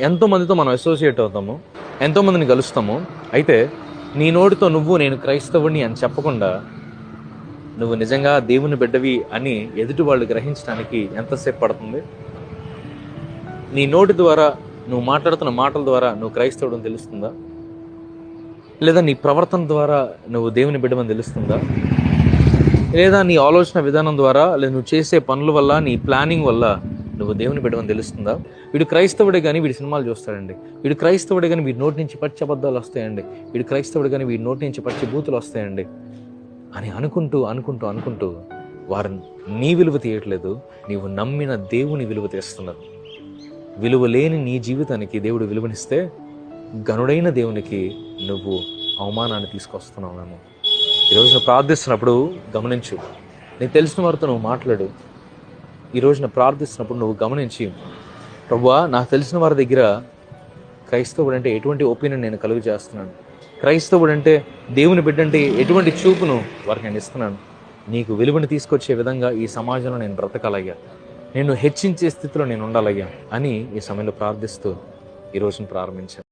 ఎంతోమందితో మనం అసోసియేట్ అవుతాము, ఎంతోమందిని కలుస్తాము. అయితే నీ నోటితో నువ్వు నేను క్రైస్తవుని అని చెప్పకుండా నువ్వు నిజంగా దేవుని బిడ్డవి అని ఎదుటి వాళ్ళు గ్రహించడానికి ఎంతసేపు పడుతుంది? నీ నోటి ద్వారా నువ్వు మాట్లాడుతున్న మాటల ద్వారా నువ్వు క్రైస్తవుడని తెలుస్తుందా? లేదా నీ ప్రవర్తన ద్వారా నువ్వు దేవుని బిడ్డమని తెలుస్తుందా? లేదా నీ ఆలోచన విధానం ద్వారా, లేదా నువ్వు చేసే పనుల వల్ల, నీ ప్లానింగ్ వల్ల నువ్వు దేవుని బిడ్డమని తెలుస్తుందా? వీడు క్రైస్తవుడే కానీ వీడి సినిమాలు చూస్తాడండి, వీడు క్రైస్తవుడే కానీ వీడి నోటి నుంచి పచ్చి అబద్ధాలు వస్తాయండి, వీడు క్రైస్తవుడే కానీ వీడి నోటి నుంచి పచ్చి బూతులు వస్తాయండి అని అనుకుంటూ వారు నీ విలువ తీయట్లేదు, నీవు నమ్మిన దేవుని విలువ తీస్తున్నారు. విలువ లేని నీ జీవితానికి దేవుడు విలువనిస్తే గనుడైన దేవునికి నువ్వు అవమానాన్ని తీసుకొస్తున్నావేమో. ఈరోజు ప్రార్థిస్తున్నప్పుడు గమనించు, నీకు తెలిసిన వారితో నువ్వు మాట్లాడు. ఈరోజున ప్రార్థిస్తున్నప్పుడు నువ్వు గమనించి, ప్రభువా నాకు తెలిసిన వారి దగ్గర క్రైస్తవుడు అంటే ఎటువంటి ఒపీనియన్ నేను కలుగు చేస్తున్నాను, క్రైస్తవుడు అంటే దేవుని బిడ్డ అంటే ఎటువంటి చూపును వారికి నేను ఇస్తున్నాను, నీకు విలువని తీసుకొచ్చే విధంగా ఈ సమాజంలో నేను బ్రతకాలయ్యా, నేను హెచ్చించే స్థితిలో నేను ఉండాలయ్యా అని ఈ సమయంలో ప్రార్థిస్తూ ఈ రోజును ప్రారంభించాను.